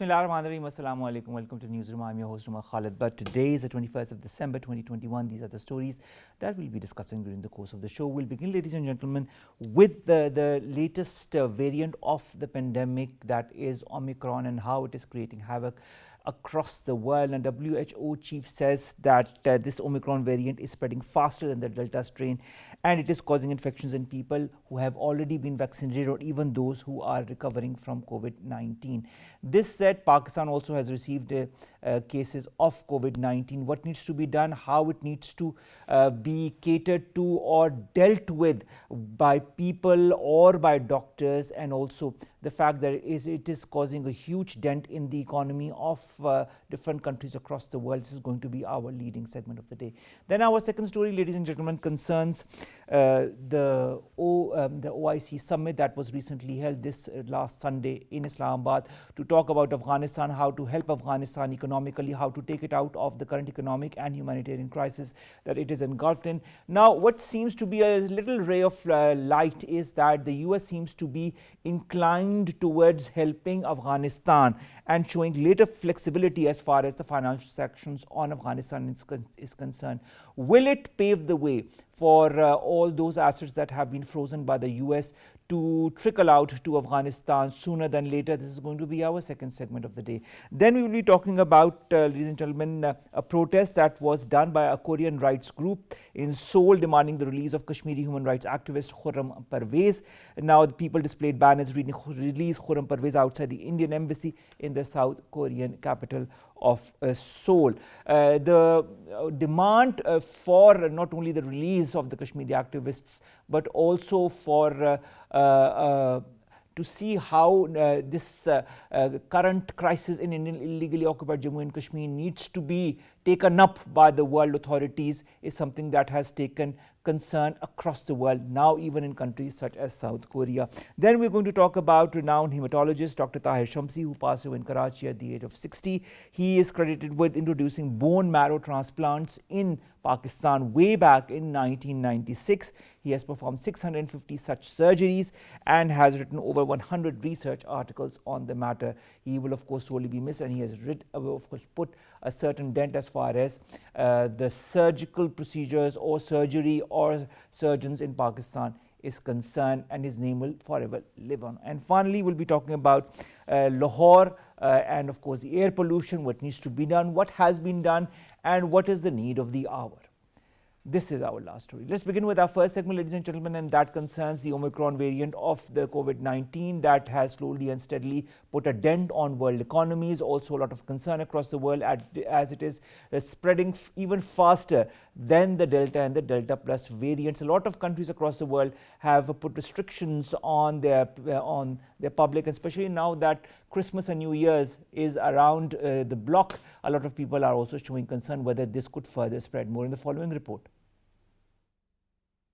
Bismillahirrahmanirrahim. Assalamu alaikum. Welcome to Newsroom. I'm your host, Khalid. But today is the 21st of December 2021. These are the stories that we'll be discussing during the course of the show. We'll begin, ladies and gentlemen, with the latest variant of the pandemic, that is Omicron, and how it is creating havoc across the world. And WHO chief says that this Omicron variant is spreading faster than the Delta strain, and it is causing infections in people who have already been vaccinated or even those who are recovering from COVID-19. This said, Pakistan also has received cases of COVID-19. What needs to be done, how it needs to be catered to or dealt with by people or by doctors, and also the fact that it is causing a huge dent in the economy of different countries across the world. This is going to be our leading segment of the day. Then our second story, ladies and gentlemen, concerns the OIC summit that was recently held this last Sunday in Islamabad to talk about Afghanistan, how to help Afghanistan economically, how to take it out of the current economic and humanitarian crisis that it is engulfed in. Now, what seems to be a little ray of light is that the US seems to be inclined towards helping Afghanistan and showing greater flexibility as far as the financial sanctions on Afghanistan is concerned. Will it pave the way for all those assets that have been frozen by the US to trickle out to Afghanistan sooner than later? This is going to be our second segment of the day. Then we will be talking about, ladies and gentlemen, a protest that was done by a Korean rights group in Seoul demanding the release of Kashmiri human rights activist Khurram Parvez. Now the people displayed banners reading "Release Khurram Parvez" outside the Indian embassy in the South Korean capital of Seoul. The demand for not only the release of the Kashmiri activists, but also for to see how this current crisis in Indian illegally occupied Jammu and Kashmir needs to be taken up by the world authorities is something that has taken concern across the world, now even in countries such as South Korea. Then we're going to talk about renowned hematologist Dr. Tahir Shamsi, who passed away in Karachi at the age of 60. He is credited with introducing bone marrow transplants in Pakistan way back in 1996. He has performed 650 such surgeries and has written over 100 research articles on the matter. He will of course sorely be missed, and he has of course put a certain dent as far as the surgical procedures or surgery or surgeons in Pakistan is concerned, and his name will forever live on. And finally, we'll be talking about Lahore and of course the air pollution, what needs to be done, what has been done, and what is the need of the hour. This is our last story. Let's begin with our first segment, ladies and gentlemen, and that concerns the Omicron variant of the COVID-19 that has slowly and steadily put a dent on world economies. Also, a lot of concern across the world as it is spreading even faster than the Delta and the Delta Plus variants. A lot of countries across the world have put restrictions on their public, especially now that Christmas and New Year's is around the block. A lot of people are also showing concern whether this could further spread. More in the following report.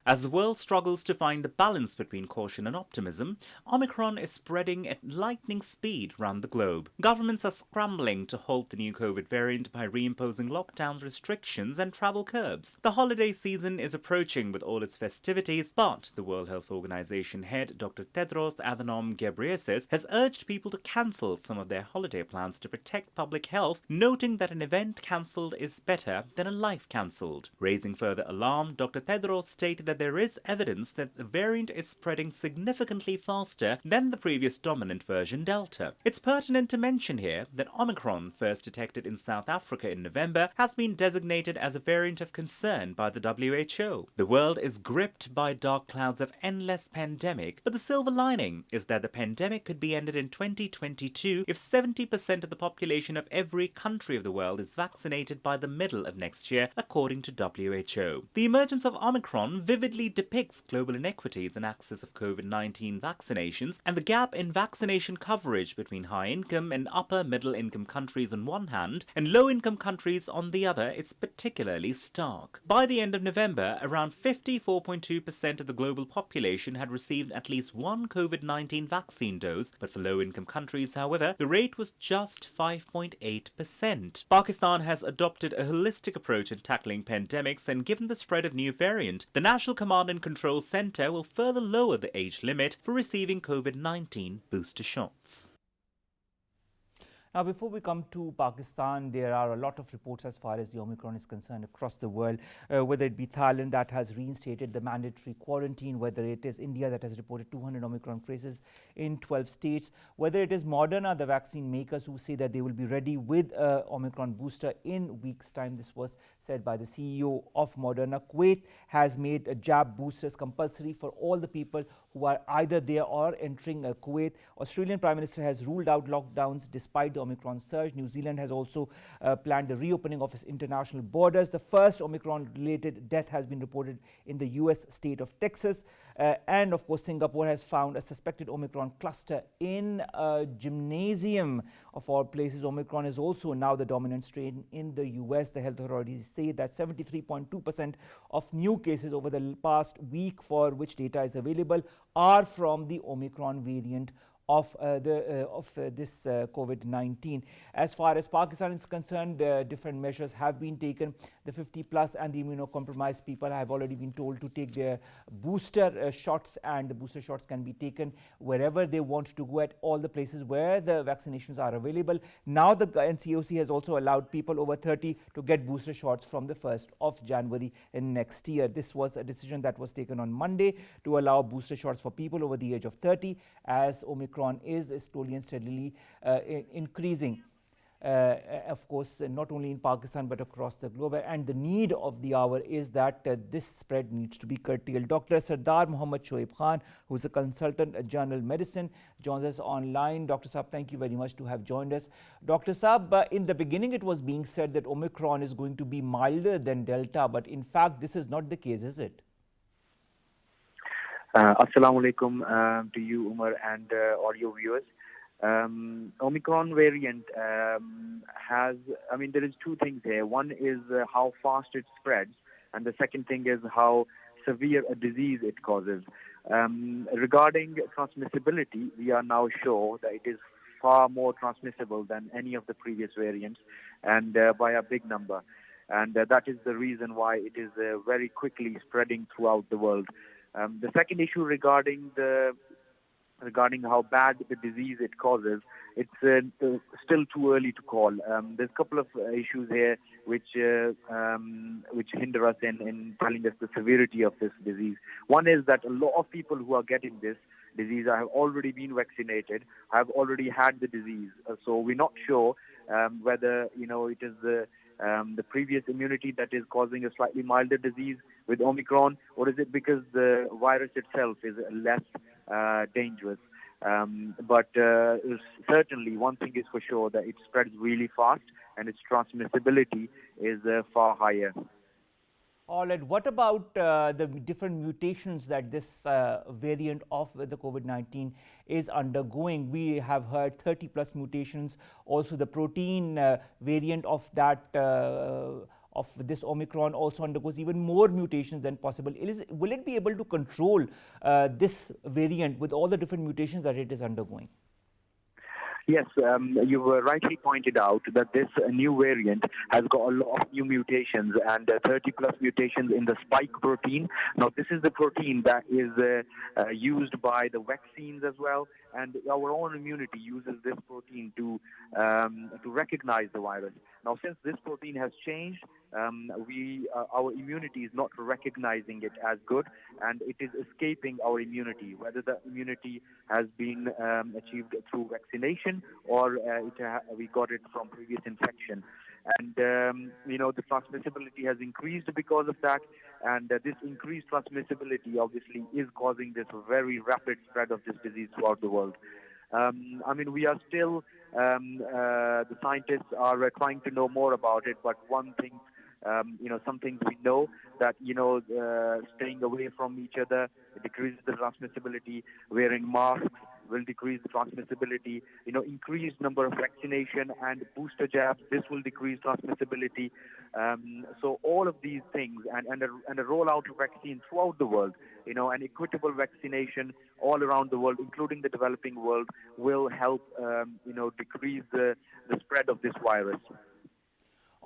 As the world struggles to find the balance between caution and optimism, Omicron is spreading at lightning speed around the globe. Governments are scrambling to halt the new COVID variant by reimposing lockdown restrictions and travel curbs. The holiday season is approaching with all its festivities, but the World Health Organization head Dr. Tedros Adhanom Ghebreyesus has urged people to cancel some of their holiday plans to protect public health, noting that an event cancelled is better than a life cancelled. Raising further alarm, Dr. Tedros stated that there is evidence that the variant is spreading significantly faster than the previous dominant version Delta. It's pertinent to mention here that Omicron, first detected in South Africa in November, has been designated as a variant of concern by the WHO. The world is gripped by dark clouds of endless pandemic, but the silver lining is that the pandemic could be ended in 2022 if 70% of the population of every country of the world is vaccinated by the middle of next year, according to WHO. The emergence of Omicron vividly depicts global inequities in access of COVID-19 vaccinations and the gap in vaccination coverage between high-income and upper-middle-income countries on one hand and low-income countries on the other is particularly stark. By the end of November, around 54.2% of the global population had received at least one COVID-19 vaccine dose, but for low-income countries, however, the rate was just 5.8%. Pakistan has adopted a holistic approach in tackling pandemics, and given the spread of new variant, the National Command and Control Center will further lower the age limit for receiving COVID-19 booster shots. Now, before we come to Pakistan, there are a lot of reports as far as the Omicron is concerned across the world, whether it be Thailand that has reinstated the mandatory quarantine, whether it is India that has reported 200 Omicron cases in 12 states, whether it is Moderna, the vaccine makers, who say that they will be ready with Omicron booster in weeks' time. This was said by the CEO of Moderna. Kuwait has made jab boosters compulsory for all the people who are either there or entering Kuwait. Australian Prime Minister has ruled out lockdowns despite the Omicron surge. New Zealand has also planned the reopening of its international borders. The first Omicron-related death has been reported in the US state of Texas. And of course, Singapore has found a suspected Omicron cluster in a gymnasium of all places. Omicron is also now the dominant strain in the US. The health authorities say that 73.2% of new cases over the past week, for which data is available, are from the Omicron variant of this COVID-19. As far as Pakistan is concerned, different measures have been taken. The 50 plus and the immunocompromised people have already been told to take their booster shots, and the booster shots can be taken wherever they want to go, at all the places where the vaccinations are available. Now the NCOC has also allowed people over 30 to get booster shots from the 1st of January in next year. This was a decision that was taken on Monday to allow booster shots for people over the age of 30, as Omicron is slowly and steadily increasing. Of course, not only in Pakistan but across the globe, and the need of the hour is that this spread needs to be curtailed. Dr. Sardar Muhammad Shoaib Khan, who is a consultant at General Medicine, joins us online. Dr. Saab, thank you very much to have joined us. Dr. Saab, in the beginning it was being said that Omicron is going to be milder than Delta, but in fact this is not the case, is it? Assalamu alaikum to you, Umar, and all your viewers. Omicron variant there is two things here. One is how fast it spreads, and the second thing is how severe a disease it causes. Regarding transmissibility, we are now sure that it is far more transmissible than any of the previous variants, and by a big number. And that is the reason why it is very quickly spreading throughout the world. The second issue regarding how bad the disease it causes, it's still too early to call. There's a couple of issues here which hinder us in telling us the severity of this disease. One is that a lot of people who are getting this disease have already been vaccinated, have already had the disease. So we're not sure whether it is the previous immunity that is causing a slightly milder disease with Omicron, or is it because the virus itself is less dangerous? But certainly one thing is for sure, that it spreads really fast and its transmissibility is far higher. All right. What about the different mutations that this variant of the COVID-19 is undergoing? We have heard 30 plus mutations. Also, the protein variant of that of this Omicron also undergoes even more mutations than possible. Will it be able to control this variant with all the different mutations that it is undergoing? Yes, you rightly pointed out that this new variant has got a lot of new mutations, and 30 plus mutations in the spike protein. Now, this is the protein that is used by the vaccines as well, and our own immunity uses this protein to recognize the virus. Now, since this protein has changed, our immunity is not recognizing it as good, and it is escaping our immunity, whether the immunity has been achieved through vaccination or we got it from previous infection. And, the transmissibility has increased because of that, and this increased transmissibility obviously is causing this very rapid spread of this disease throughout the world. We are still, the scientists are trying to know more about it, but one thing, some things we know, that, staying away from each other decreases the transmissibility, wearing masks will decrease the transmissibility, increased number of vaccination and booster jabs, this will decrease transmissibility. So all of these things and a rollout of vaccine throughout the world, an equitable vaccination all around the world, including the developing world, will help, decrease the spread of this virus.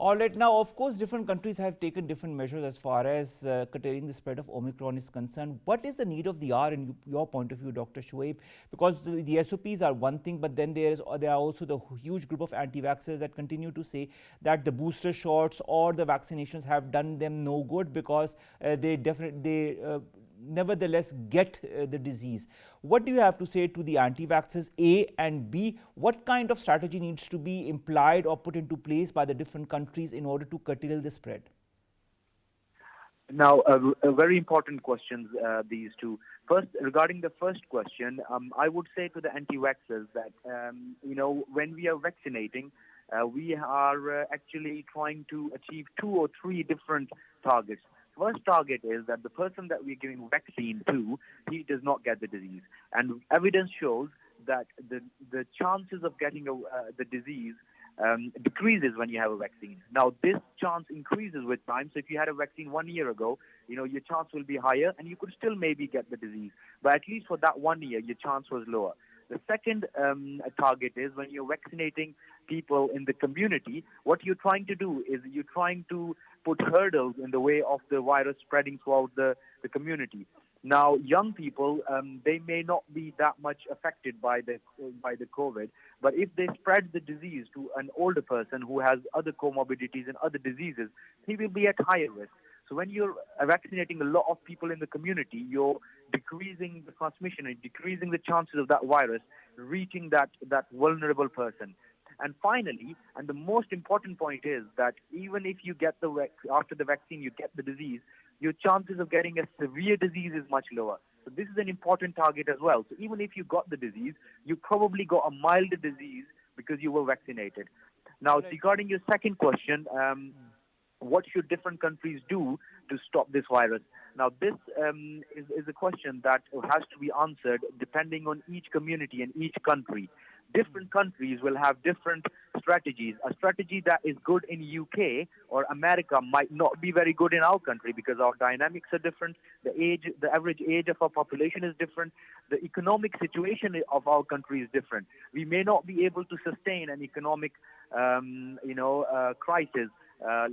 All right. Now, of course, different countries have taken different measures as far as curtailing the spread of Omicron is concerned. What is the need of the hour in your point of view, Dr. Shoaib? Because the SOPs are one thing, but then there are also the huge group of anti-vaxxers that continue to say that the booster shots or the vaccinations have done them no good because they nevertheless get the disease. What do you have to say to the anti-vaxxers, A, and B, what kind of strategy needs to be implied or put into place by the different countries in order to curtail the spread? Now, very important questions, these two. First, regarding the first question, I would say to the anti-vaxxers that, when we are vaccinating, we are actually trying to achieve 2 or 3 different targets. First target is that the person that we're giving vaccine to, he does not get the disease. And evidence shows that the chances of getting the disease decreases when you have a vaccine. Now, this chance increases with time. So if you had a vaccine 1 year ago, your chance will be higher and you could still maybe get the disease. But at least for that 1 year, your chance was lower. The second target is when you're vaccinating people in the community, what you're trying to do is you're trying to put hurdles in the way of the virus spreading throughout the community. Now, young people, they may not be that much affected by the COVID, but if they spread the disease to an older person who has other comorbidities and other diseases, he will be at higher risk. So when you're vaccinating a lot of people in the community, you're decreasing the transmission and decreasing the chances of that virus reaching that vulnerable person. And finally, and the most important point is that even if you get after the vaccine, you get the disease, your chances of getting a severe disease is much lower. So this is an important target as well. So even if you got the disease, you probably got a milder disease because you were vaccinated. Now, regarding your second question, what should different countries do to stop this virus? Now, this is a question that has to be answered depending on each community and each country. Different countries will have different strategies. A strategy that is good in UK or America might not be very good in our country because our dynamics are different. The average age of our population is different. The economic situation of our country is different. We may not be able to sustain an economic, crisis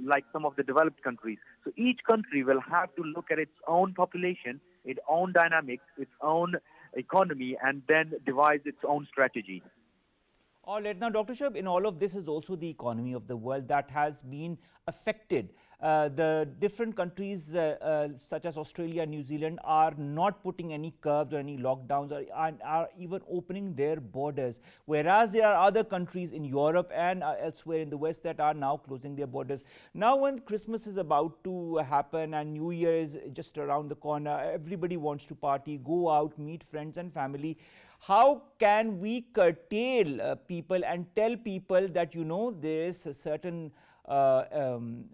like some of the developed countries. So each country will have to look at its own population, its own dynamics, its own economy, and then devise its own strategy. All right. Now, Dr. Shoaib, in all of this is also the economy of the world that has been affected. The different countries such as Australia and New Zealand are not putting any curbs or any lockdowns and are even opening their borders, whereas there are other countries in Europe and elsewhere in the West that are now closing their borders. Now, when Christmas is about to happen and New Year is just around the corner, everybody wants to party, go out, meet friends and family. How can we curtail people and tell people that, there is a certain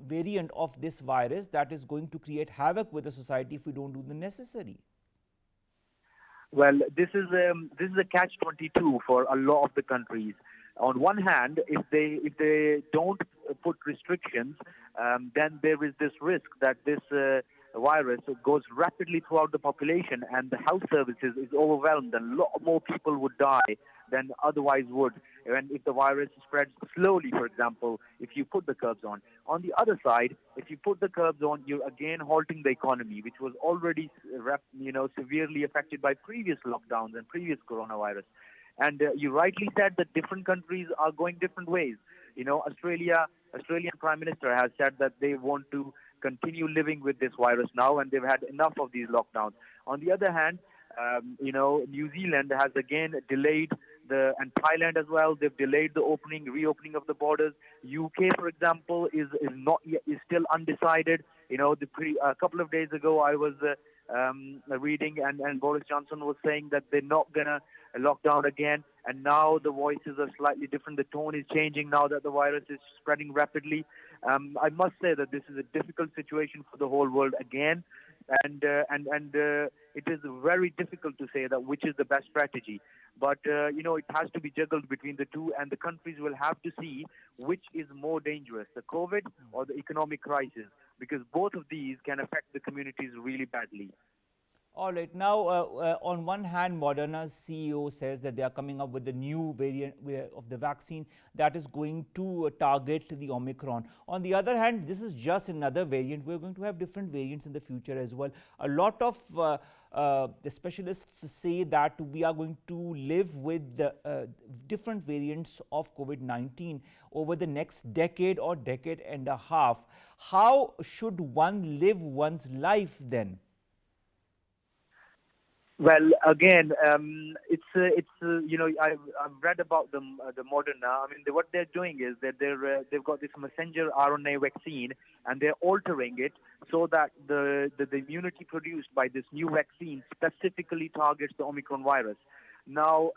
variant of this virus that is going to create havoc with the society if we don't do the necessary? Well, this is a catch-22 for a lot of the countries. On one hand, if they don't put restrictions, then there is this risk that this virus goes rapidly throughout the population and the health services is overwhelmed and a lot more people would die than otherwise would. And if the virus spreads slowly, for example, if you put the curbs on. On the other side, if you put the curbs on, you're again halting the economy, which was already severely affected by previous lockdowns and previous coronavirus. And you rightly said that different countries are going different ways. Australian Prime Minister has said that they want to continue living with this virus now, and they've had enough of these lockdowns. On the other hand, New Zealand has again delayed and Thailand as well. They've delayed the reopening of the borders. UK, for example, is still undecided. A couple of days ago, I was reading, and Boris Johnson was saying that they're not gonna lock down again. And now the voices are slightly different. The tone is changing now that the virus is spreading rapidly. I must say that this is a difficult situation for the whole world again, and it is very difficult to say that which is the best strategy. But it has to be juggled between the two, and the countries will have to see which is more dangerous, the COVID or the economic crisis, because both of these can affect the communities really badly. All right. Now, on one hand, Moderna's CEO says that they are coming up with a new variant of the vaccine that is going to target the Omicron. On the other hand, this is just another variant. We're going to have different variants in the future as well. A lot of the specialists say that we are going to live with different variants of COVID-19 over the next decade or decade and a half. How should one live one's life then? Well, again, I've read about the Moderna. I mean, what they're doing is that they've got this messenger RNA vaccine, and they're altering it so that the immunity produced by this new vaccine specifically targets the Omicron virus. Now,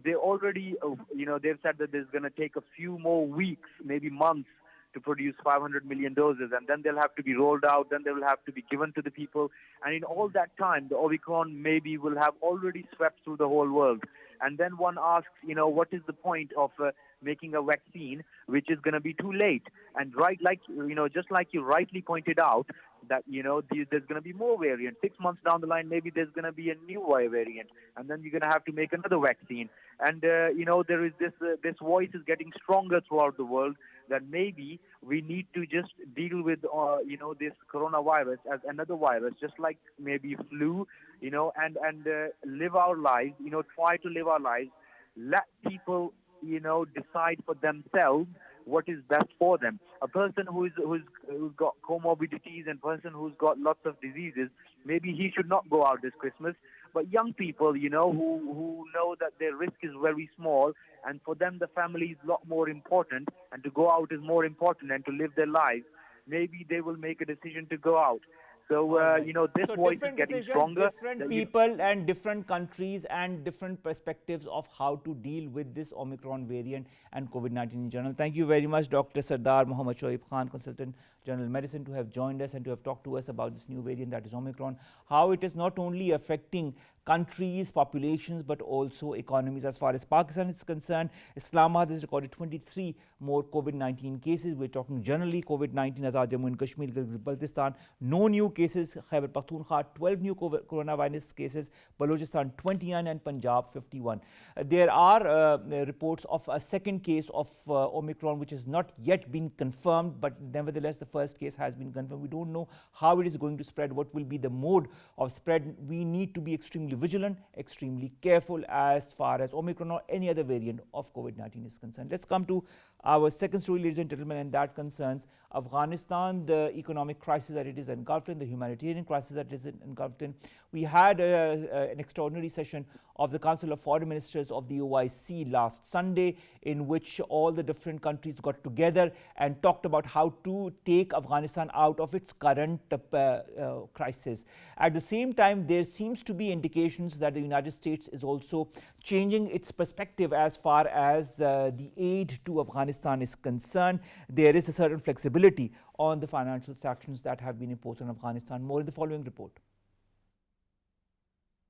they already, they've said that there's going to take a few more weeks, maybe months, to produce 500 million doses, and then they'll have to be rolled out, then they will have to be given to the people. And in all that time, the Omicron maybe will have already swept through the whole world. And then one asks, what is the point of making a vaccine which is going to be too late? And just like you rightly pointed out, that, there's going to be more variants. 6 months down the line, maybe there's going to be a new variant, and then you're going to have to make another vaccine. And, there is this voice is getting stronger throughout the world that maybe we need to just deal with, this coronavirus as another virus, just like maybe flu, and live our lives, try to live our lives, let people, decide for themselves what is best for them. A person who's got comorbidities and person who's got lots of diseases, maybe he should not go out this Christmas. But young people, who know that their risk is very small, and for them the family is a lot more important, and to go out is more important, and to live their lives, maybe they will make a decision to go out. So, this voice is getting stronger. Different people and different countries and different perspectives of how to deal with this Omicron variant and COVID-19 in general. Thank you very much, Dr. Sardar Muhammad Shoaib Khan, Consultant General Medicine, to have joined us and to have talked to us about this new variant that is Omicron, how it is not only affecting countries, populations, but also economies. As far as Pakistan is concerned, Islamabad has recorded 23 more COVID-19 cases. We're talking generally COVID-19 as Jammu and Kashmir, Baltistan, no new cases. Khyber Pakhtunkhwa, 12 new coronavirus cases. Balochistan, 29, and Punjab, 51. There are reports of a second case of Omicron, which has not yet been confirmed, but nevertheless, the first case has been confirmed. We don't know how it is going to spread, what will be the mode of spread. We need to be extremely vigilant, extremely careful as far as Omicron or any other variant of COVID-19 is concerned. Let's come to our second story, ladies and gentlemen, and that concerns Afghanistan, the economic crisis that it is engulfed in, the humanitarian crisis that it is engulfed in. We had an extraordinary session of the Council of Foreign Ministers of the OIC last Sunday, in which all the different countries got together and talked about how to take Afghanistan out of its current crisis. At the same time, there seems to be indications that the United States is also changing its perspective as far as the aid to Afghanistan is concerned. There is a certain flexibility on the financial sanctions that have been imposed on Afghanistan. More in the following report.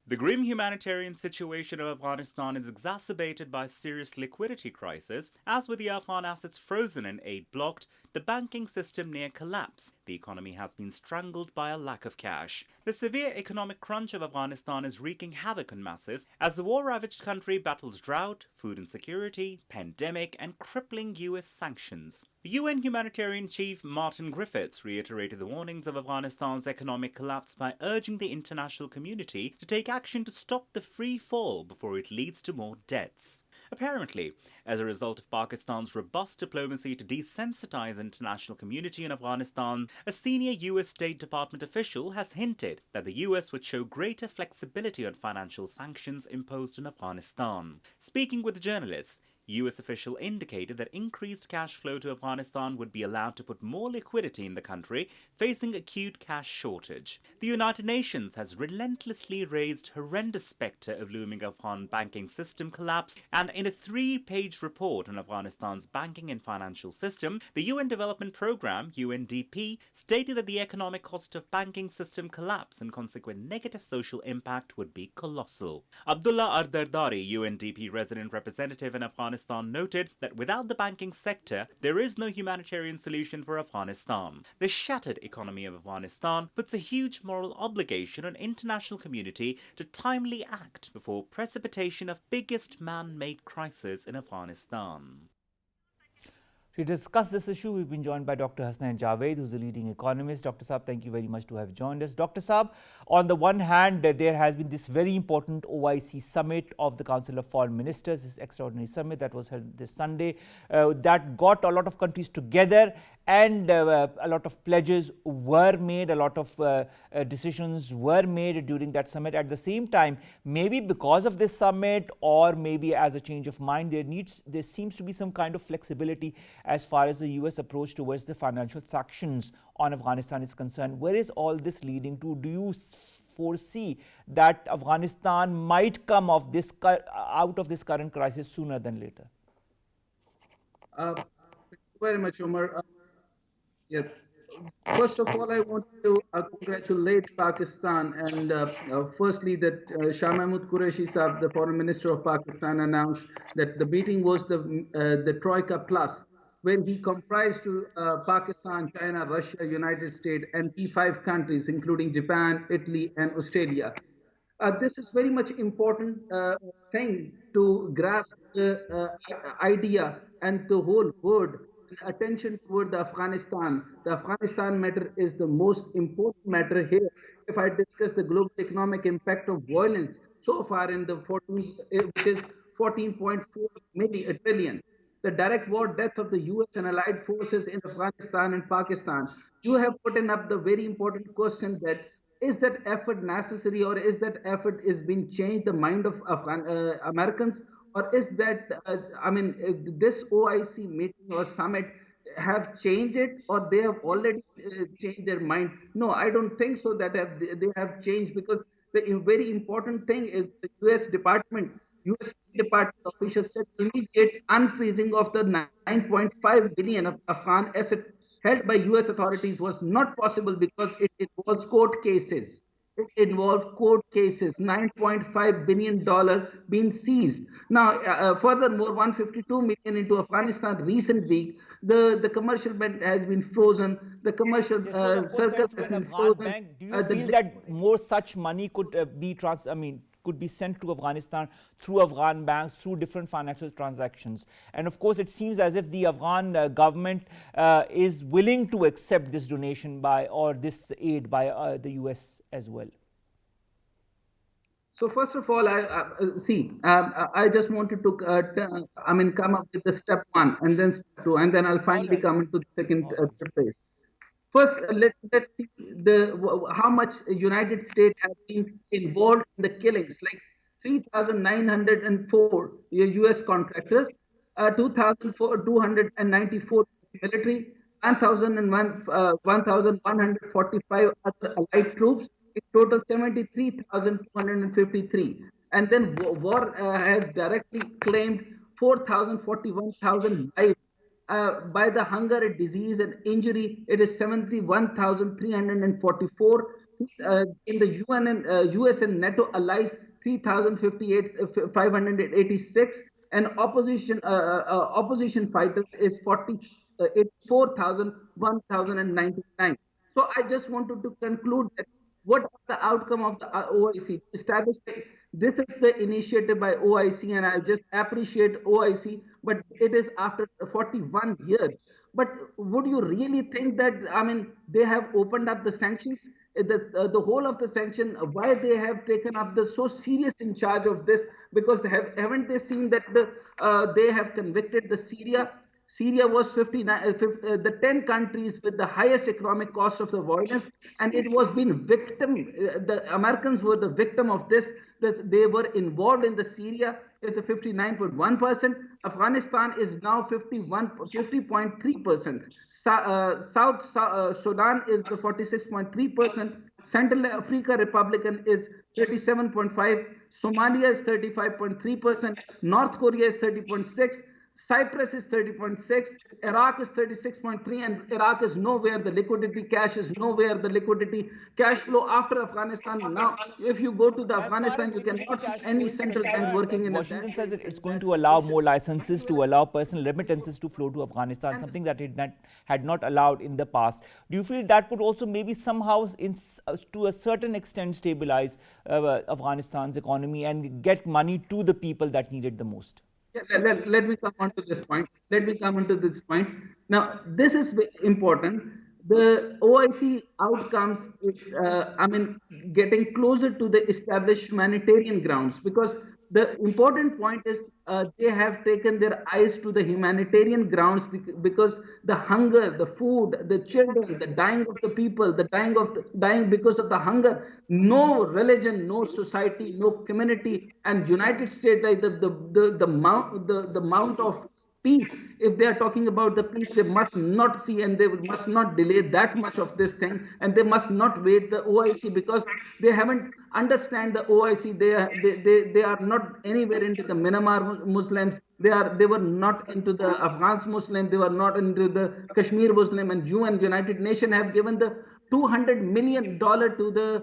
The grim humanitarian situation of Afghanistan is exacerbated by a serious liquidity crisis, as with the Afghan assets frozen and aid blocked, the banking system near collapse. The economy has been strangled by a lack of cash. The severe economic crunch of Afghanistan is wreaking havoc on masses as the war-ravaged country battles drought, food insecurity, pandemic, and crippling US sanctions. The UN humanitarian chief Martin Griffiths reiterated the warnings of Afghanistan's economic collapse by urging the international community to take action to stop the free fall before it leads to more deaths. Apparently, as a result of Pakistan's robust diplomacy to desensitize the international community in Afghanistan, a senior US State Department official has hinted that the US would show greater flexibility on financial sanctions imposed on Afghanistan. Speaking with the journalists, US official indicated that increased cash flow to Afghanistan would be allowed to put more liquidity in the country facing acute cash shortage. The United Nations has relentlessly raised horrendous spectre of looming Afghan banking system collapse, and in a 3-page report on Afghanistan's banking and financial system, the UN Development Programme, UNDP, stated that the economic cost of banking system collapse and consequent negative social impact would be colossal. Abdullah Ardardari, UNDP resident representative in Afghanistan, Afghanistan noted that without the banking sector, there is no humanitarian solution for Afghanistan. The shattered economy of Afghanistan puts a huge moral obligation on international community to timely act before precipitation of biggest man-made crisis in Afghanistan. To discuss this issue, we've been joined by Dr. Hasnain Javed, who's a leading economist. Dr. Saab, thank you very much to have joined us. Dr. Saab, on the one hand, there has been this very important OIC summit of the Council of Foreign Ministers, this extraordinary summit that was held this Sunday, that got a lot of countries together, and a lot of pledges were made, a lot of decisions were made during that summit. At the same time, maybe because of this summit, or maybe as a change of mind, there seems to be some kind of flexibility as far as the US approach towards the financial sanctions on Afghanistan is concerned. Where is all this leading to? Do you foresee that Afghanistan might come out of this current crisis sooner than later? Thank you very much, Omar. Yeah. First of all, I want to congratulate Pakistan, and firstly that Shah Mahmood Qureshi Saab, the Foreign Minister of Pakistan, announced that the meeting was the Troika Plus, when he comprised to Pakistan, China, Russia, United States, and P5 countries, including Japan, Italy, and Australia. This is very much important thing to grasp the idea and the whole world attention toward the Afghanistan. The Afghanistan matter is the most important matter here. If I discuss the global economic impact of violence so far in the which is 14.4 trillion, the direct war death of the US and allied forces in Afghanistan and Pakistan, you have put up the very important question that is that effort necessary, or is that effort is being changed the mind of Americans, or is that this OIC meeting or summit have changed it, or they have already changed their mind? No, I don't think so that they have changed, because the very important thing is the US Department officials said immediate unfreezing of the 9.5 billion of Afghan asset held by US authorities was not possible because it involves court cases. It involved court cases, $9.5 billion being seized. Now, furthermore, 152 million into Afghanistan recent week. The commercial bank has been frozen. The commercial circle has been frozen. Bank. Do you feel that more such money could could be sent to Afghanistan through Afghan banks, through different financial transactions? And of course, it seems as if the Afghan government is willing to accept this donation or this aid by the US as well. So first of all, I just wanted to come up with the step one and then step two, and then I'll finally come into the second phase. First, let's see how much United States have been involved in the killings, like 3,904 US contractors, 2,294 military, 1,145 other allied troops, in total 73,253. And then war has directly claimed 4,041,000 lives. By the hunger, disease, and injury, it is 71,344. In the UN and US and NATO allies, 3,586, and opposition fighters is 1,099. So I just wanted to conclude that what is the outcome of the OIC? Establish that this is the initiative by OIC, and I just appreciate OIC, but it is after 41 years. But would you really think that, they have opened up the sanctions? The whole of the sanction, why they have taken up the so serious in charge of this? Because haven't they seen that they have convicted the Syria? Syria was the 10 countries with the highest economic cost of the violence, and it was being victim. The Americans were the victim of this. They were involved in the Syria with the 59.1%. Afghanistan is now 50.3%. South Sudan is the 46.3%. Central Africa Republican is 37.5%. Somalia is 35.3%. North Korea is 30.6%. Cyprus is 30.6, Iraq is 36.3, and Iraq is nowhere. The liquidity cash is nowhere. The liquidity cash flow after Afghanistan. Now, if you go to the Afghanistan, you cannot see any central bank working in Washington that. says that it's going to allow more licenses to allow personal remittances to flow to Afghanistan, something that it had not allowed in the past. Do you feel that could also maybe somehow, to a certain extent, stabilize Afghanistan's economy and get money to the people that need it the most? Let me come on to this point. Now, this is important. The OIC outcomes is, getting closer to the established humanitarian grounds, because the important point is they have taken their eyes to the humanitarian grounds, because the hunger, the food, the children, the dying of the people, the dying because of the hunger. No religion, no society, no community, and United States, like the amount of peace, if they are talking about the peace, they must not see and they must not delay that much of this thing, and they must not wait the OIC, because they haven't understand the OIC. They are not anywhere into the Myanmar Muslims. They were not into the Afghans Muslim. They were not into the Kashmir Muslim. And United Nations have given the $200 million to the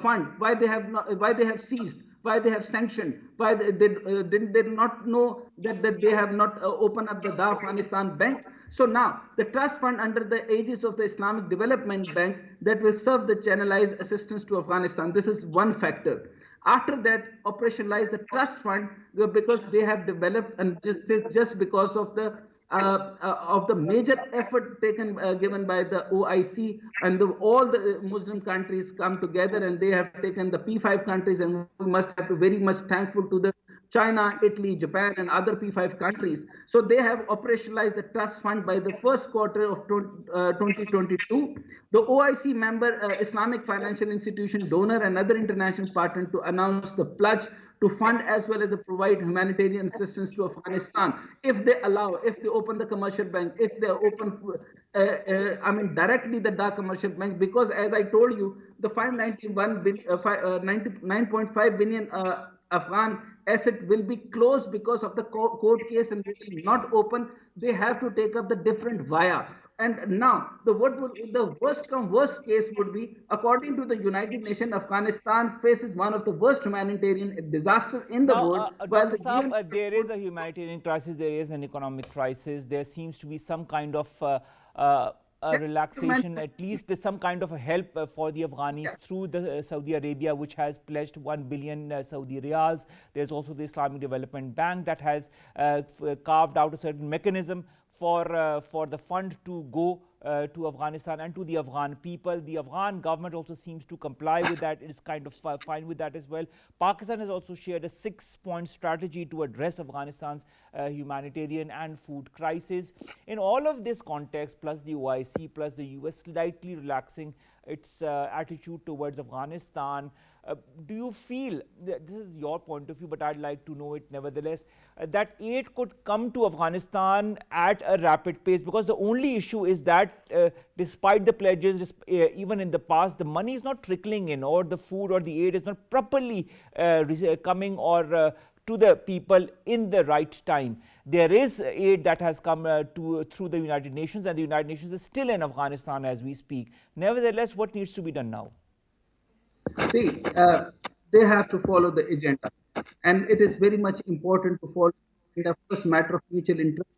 fund. Why they have seized? Why they have sanctioned? Why they did not know that they have not opened up the Afghanistan bank? So now the trust fund under the aegis of the Islamic Development Bank that will serve the channelized assistance to Afghanistan. This is one factor. After that, operationalize the trust fund, because they have developed, and just because of the major effort given by the OIC, and all the Muslim countries come together, and they have taken the P5 countries, and we must have to very much thankful to the China, Italy, Japan, and other P5 countries. So they have operationalized the trust fund by the first quarter of 2022. The OIC member, Islamic financial institution, donor, and other international partner to announce the pledge to fund as well as to provide humanitarian assistance to Afghanistan. If they open the commercial bank, if they open, directly the commercial bank, because as I told you, the 9.5 billion Afghan asset will be closed because of the court case, and they will not open. They have to take up the different via. And now, the worst case would be, according to the United Nations, Afghanistan faces one of the worst humanitarian disasters in the world. Dr. Saab, there is a humanitarian crisis, there is an economic crisis, there seems to be some kind of relaxation, at least some kind of a help for the Afghanis through the Saudi Arabia, which has pledged 1 billion Saudi riyals. There's also the Islamic Development Bank that has carved out a certain mechanism for the fund to go to Afghanistan and to the Afghan people. The Afghan government also seems to comply with that. It is kind of fine with that as well. Pakistan has also shared a 6-point strategy to address Afghanistan's humanitarian and food crisis. In all of this context, plus the OIC, plus the US slightly relaxing its attitude towards Afghanistan, do you feel, this is your point of view, but I'd like to know it nevertheless, that aid could come to Afghanistan at a rapid pace? Because the only issue is that despite the pledges, even in the past, the money is not trickling in, or the food or the aid is not properly coming or to the people in the right time. There is aid that has come through the United Nations, and the United Nations is still in Afghanistan as we speak. Nevertheless, what needs to be done now? See, they have to follow the agenda, and it is very much important to follow the first matter of mutual interest.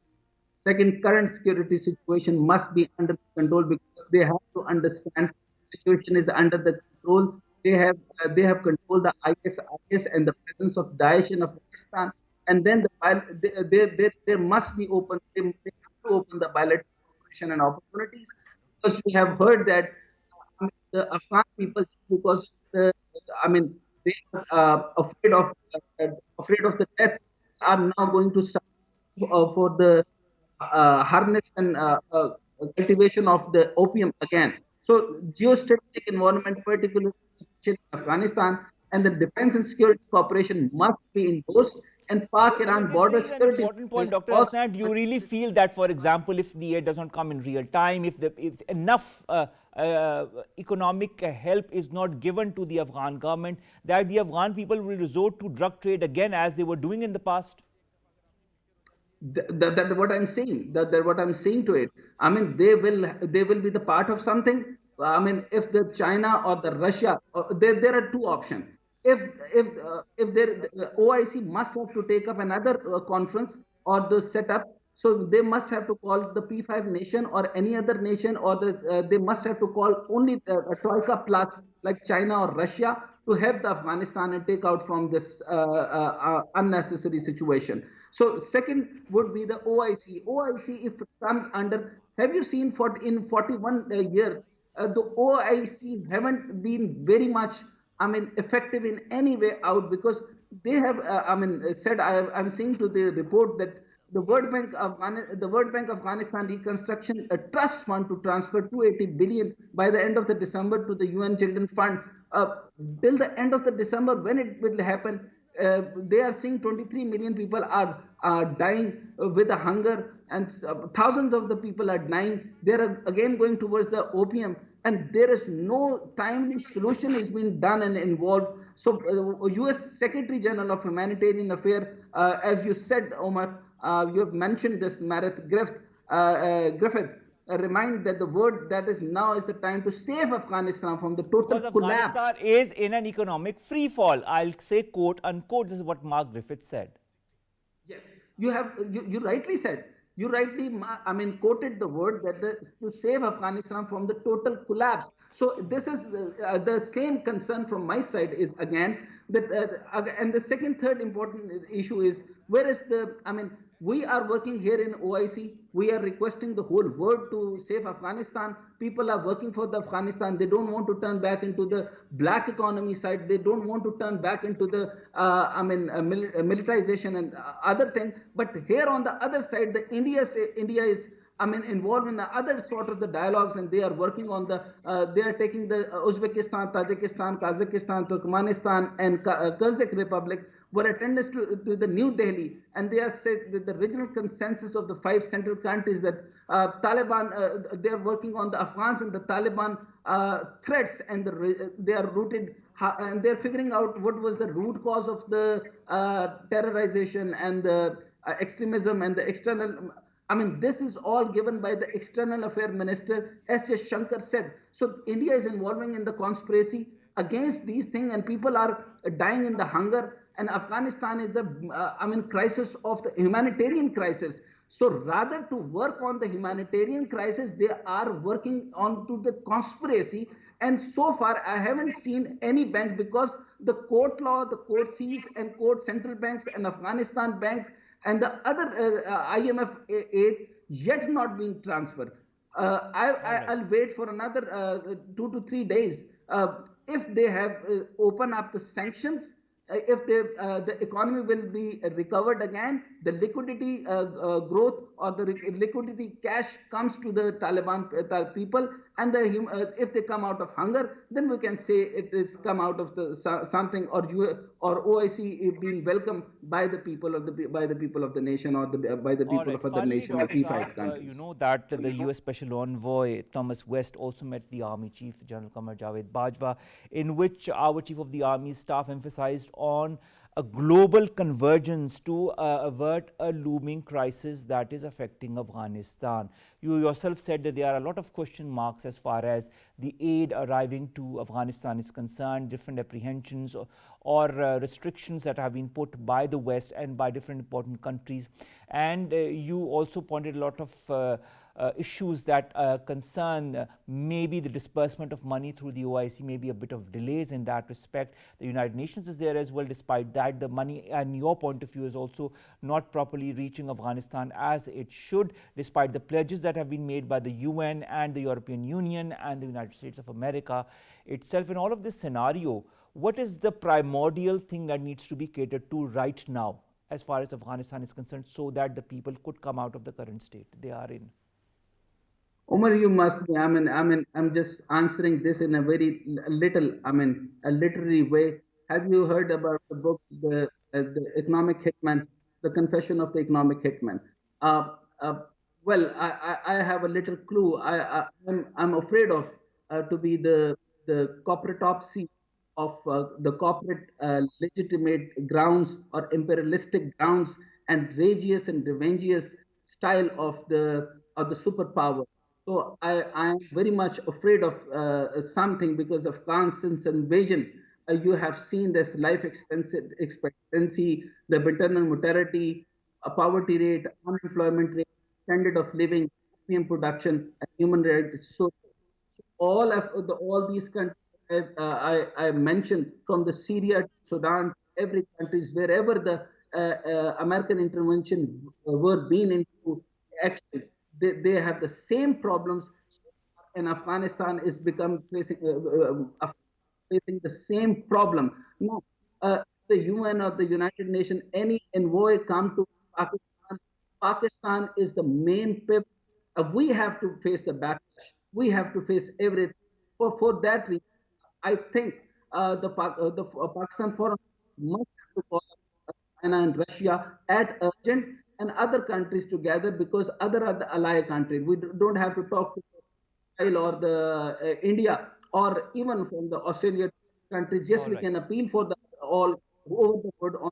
Second, current security situation must be under control, because they have to understand the situation is under the control. They have controlled the IS and the presence of Daesh in Afghanistan, and then there must be open. They have to open the bilateral cooperation and opportunities, because we have heard that the Afghan people, because they are afraid of the death, are now going to start for the harness and cultivation of the opium again. So geostrategic environment, particularly in Afghanistan, and the defense and security cooperation must be endorsed. And Pak-Iran border security. Important point, Dr. Hasnain. Do you really feel that, for example, if the aid does not come in real time, if enough economic help is not given to the Afghan government, that the Afghan people will resort to drug trade again, as they were doing in the past? That what I'm saying. That what I'm saying to it. I mean, they will be the part of something. I mean, if the China or the Russia, there are two options. The OIC must have to take up another conference or the setup. So they must have to call the P5 nation or any other nation, or they must have to call only a Troika plus like China or Russia to help the Afghanistan and take out from this unnecessary situation. So second would be the OIC. OIC, if it comes under, have you seen in 41 year, the OIC haven't been very much, I mean, effective in any way out, because they have, I'm seeing to the report that the World Bank Afghanistan Reconstruction Trust Fund to transfer 280 billion by the end of the December to the UN Children Fund. Till the end of the December, when it will happen, they are seeing 23 million people are dying with the hunger, and thousands of the people are dying. They are again going towards the opium, and there is no timely solution is being done and involved. So U.S. Secretary General of Humanitarian Affairs, as you said, Omar, you have mentioned this, Meredith Griffith, remind that the word that is now is the time to save Afghanistan from the total Because collapse. Afghanistan is in an economic free fall. I'll say quote unquote. This is what Mark Griffith said. Yes, you rightly said. You rightly, I mean, quoted the word that to save Afghanistan from the total collapse. So this is the same concern from my side is again that, and the third important issue is, where is the, I mean, we are working here in OIC. We are requesting the whole world to save Afghanistan. People are working for the Afghanistan. They don't want to turn back into the black economy side. They don't want to turn back into the, militarization and other thing. But here on the other side, India is, I mean, involved in the other sort of the dialogues, and they are working on the, they are taking the Uzbekistan, Tajikistan, Kazakhstan, Turkmenistan, and Kyrgyz Republic were attendance to the New Delhi, and they are said that the regional consensus of the 5 central countries that Taliban, they are working on the Afghans and the Taliban threats, and they are rooted, and they're figuring out what was the root cause of the terrorization and the extremism and the external. I mean, this is all given by the External Affairs Minister, S.S. Shankar said. So India is involving in the conspiracy against these things, and people are dying in the hunger. And Afghanistan is a, crisis of the humanitarian crisis. So rather to work on the humanitarian crisis, they are working on to the conspiracy. And so far, I haven't seen any bank, because the court law, the court sees and court central banks and Afghanistan bank and the other IMF aid yet not being transferred. I'll wait for another 2 to 3 days. If they have opened up the sanctions, if the economy will be recovered again, the liquidity growth or the liquidity cash comes to the Taliban people, and if they come out of hunger, then we can say it is come out of the something, or OIC being welcomed by the people of the nation, or by the people of other nations or P5 countries. You know that the U.S. Special Envoy Thomas West also met the Army Chief General Qamar Javed Bajwa, in which our Chief of the Army Staff emphasized on a global convergence to avert a looming crisis that is affecting Afghanistan. You yourself said that there are a lot of question marks as far as the aid arriving to Afghanistan is concerned, different apprehensions or restrictions that have been put by the West and by different important countries. And you also pointed a lot of issues that concern maybe the disbursement of money through the OIC, maybe a bit of delays in that respect. The United Nations is there as well. Despite that, the money, and your point of view, is also not properly reaching Afghanistan as it should, despite the pledges that have been made by the UN and the European Union and the United States of America itself. In all of this scenario, what is the primordial thing that needs to be catered to right now as far as Afghanistan is concerned, so that the people could come out of the current state they are in? Omar, you must be. I'm just answering this in a very little, a literary way. Have you heard about the book, the Economic Hitman, The Confession of the Economic Hitman? Well, I have a little clue. I'm afraid of to be the corporate autopsy of the corporate legitimate grounds or imperialistic grounds, and rageous and revengeous style of the superpower. So I am very much afraid of something because of Afghanistan's invasion. You have seen this life expectancy, the maternal mortality, poverty rate, unemployment rate, standard of living, premium production, and human rights. So all these countries I mentioned, from the Syria to Sudan, every countries wherever the American intervention were being into action, they have the same problems. And Afghanistan is facing the same problem. Now, the UN or the United Nations, any envoy come to Pakistan, Pakistan is the main pivot. We have to face the backlash. We have to face everything. For that reason, I think the Pakistan Forum must have to call China and Russia at urgent and other countries together, because other are the ally countries. We don't have to talk to Israel or the India or even from the Australia countries. Yes, we can appeal for the all over the world on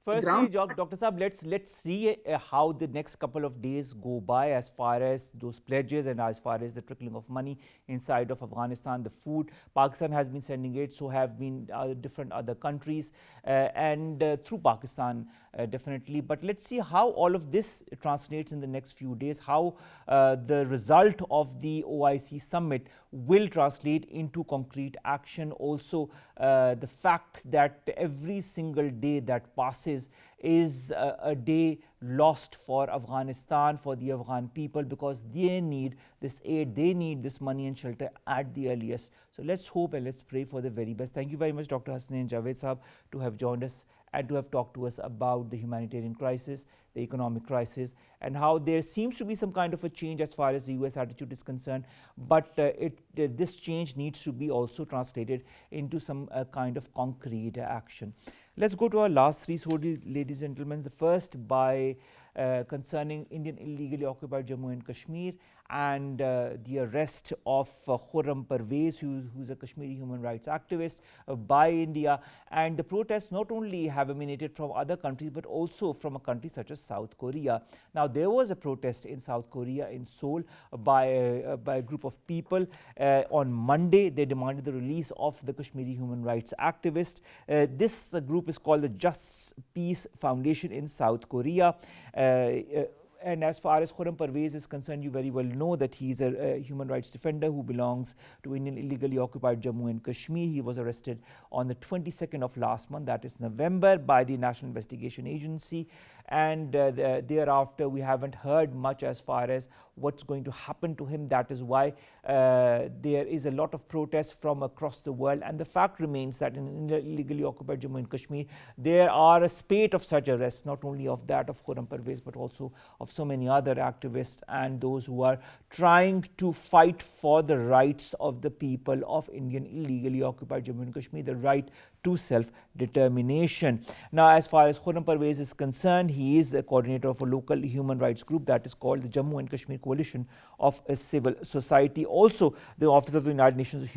Firstly, Dr. Saab, let's see how the next couple of days go by as far as those pledges and as far as the trickling of money inside of Afghanistan, the food. Pakistan has been sending it, so have been different other countries and through Pakistan definitely. But let's see how all of this translates in the next few days, how the result of the OIC summit will translate into concrete action. Also, the fact that every single day that passes is a day lost for Afghanistan, for the Afghan people, because they need this aid, they need this money and shelter at the earliest. So let's hope and let's pray for the very best. Thank you very much, Dr. Hasnain and Javed Saab, to have joined us and to have talked to us about the humanitarian crisis, the economic crisis, and how there seems to be some kind of a change as far as the US attitude is concerned. But this change needs to be also translated into some kind of concrete action. Let's go to our last three stories, ladies and gentlemen. The first by concerning Indian illegally occupied Jammu and Kashmir and the arrest of Khurram Parvez, who's a Kashmiri human rights activist by India. And the protests not only have emanated from other countries, but also from a country such as South Korea. Now, there was a protest in South Korea, in Seoul, by a group of people. On Monday, they demanded the release of the Kashmiri human rights activist. This group is called the Just Peace Foundation in South Korea. And as far as Khurram Parvez is concerned, you very well know that he's a human rights defender who belongs to Indian illegally occupied Jammu and Kashmir. He was arrested on the 22nd of last month, that is November, by the National Investigation Agency. And thereafter, we haven't heard much as far as what's going to happen to him. That is why there is a lot of protest from across the world. And the fact remains that in illegally occupied Jammu and Kashmir, there are a spate of such arrests, not only of that of Khurram Parvez, but also of so many other activists and those who are trying to fight for the rights of the people of Indian illegally occupied Jammu and Kashmir, the right to self-determination. Now, as far as Khurram Parvez is concerned, he is a coordinator of a local human rights group that is called the Jammu and Kashmir Coalition of Civil Society. Also, the Office of the United Nations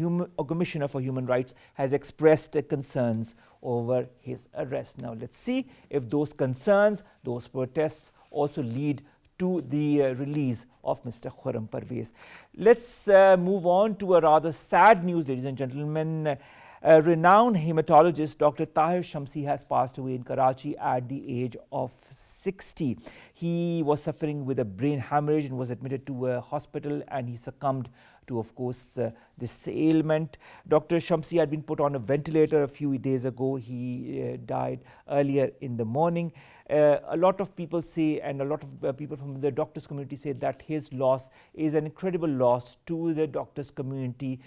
Commissioner for Human Rights has expressed concerns over his arrest. Now, let's see if those concerns, those protests also lead to the release of Mr. Khurram Parvez. Let's move on to a rather sad news, ladies and gentlemen. A renowned hematologist, Dr. Tahir Shamsi, has passed away in Karachi at the age of 60. He was suffering with a brain hemorrhage and was admitted to a hospital, and he succumbed to, of course, this ailment. Dr. Shamsi had been put on a ventilator a few days ago. He died earlier in the morning. A lot of people say, and a lot of people from the doctors community say, that his loss is an incredible loss to the doctors community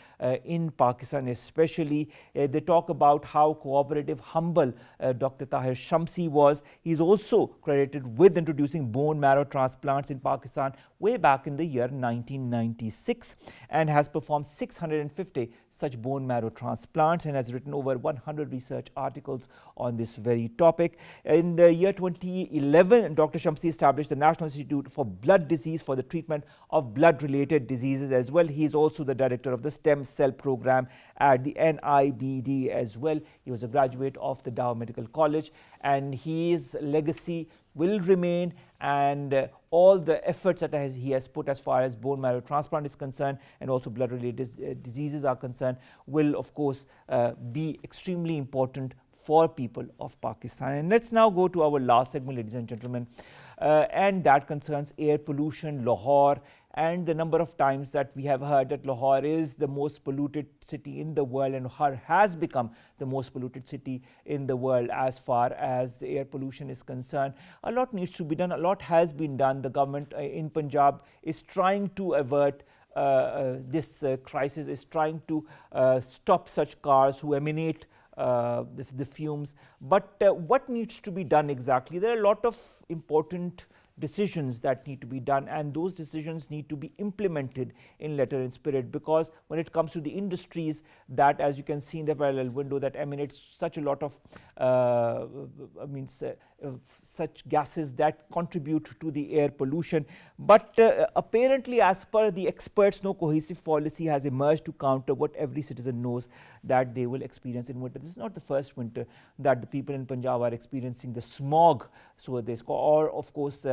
in Pakistan especially. They talk about how cooperative, humble Dr. Tahir Shamsi was. He's also credited with introducing bone marrow transplants in Pakistan way back in the year 1996, and has performed 650 such bone marrow transplants and has written over 100 research articles on this very topic. In the year 2020, 2011, Dr. Shamsi established the National Institute for Blood Disease for the treatment of blood-related diseases as well. He is also the director of the stem cell program at the NIBD as well. He was a graduate of the Dow Medical College, and his legacy will remain, and all the efforts that he has put as far as bone marrow transplant is concerned and also blood-related diseases are concerned will, of course, be extremely important for people of Pakistan. And let's now go to our last segment, ladies and gentlemen, and that concerns air pollution, Lahore, and the number of times that we have heard that Lahore is the most polluted city in the world, and Lahore has become the most polluted city in the world as far as air pollution is concerned. A lot needs to be done. A lot has been done. The government in Punjab is trying to avert this crisis, is trying to stop such cars who emanate the fumes. But what needs to be done exactly? There are a lot of important decisions that need to be done, and those decisions need to be implemented in letter and spirit, because when it comes to the industries that, as you can see in the parallel window, that emanates such a lot of such gases that contribute to the air pollution. But apparently, as per the experts, no cohesive policy has emerged to counter what every citizen knows that they will experience in winter. This is not the first winter that the people in Punjab are experiencing the smog, so this, or of course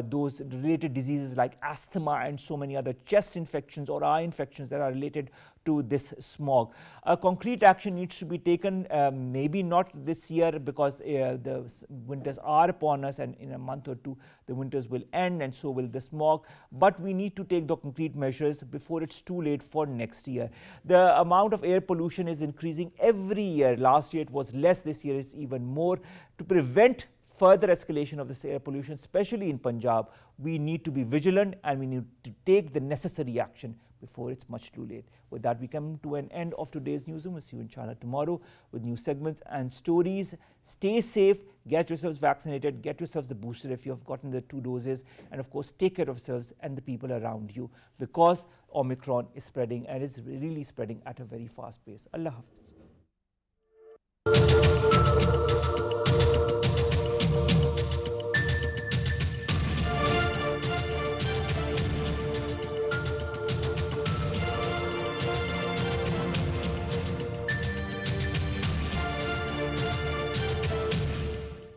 those related diseases like asthma and so many other chest infections or eye infections that are related to this smog. Concrete action needs to be taken, maybe not this year because the winters are upon us, and in a month or two the winters will end and so will the smog, but we need to take the concrete measures before it's too late for next year. The amount of air pollution is increasing every year. Last year it was less, this year it's even more. To prevent further escalation of this air pollution, especially in Punjab, we need to be vigilant and we need to take the necessary action before it's much too late. With that, we come to an end of today's newsroom. We'll see you inshallah tomorrow with new segments and stories. Stay safe, get yourselves vaccinated, get yourselves the booster if you have gotten the 2 doses, and of course take care of yourselves and the people around you, because Omicron is spreading and is really spreading at a very fast pace. Allah Hafiz.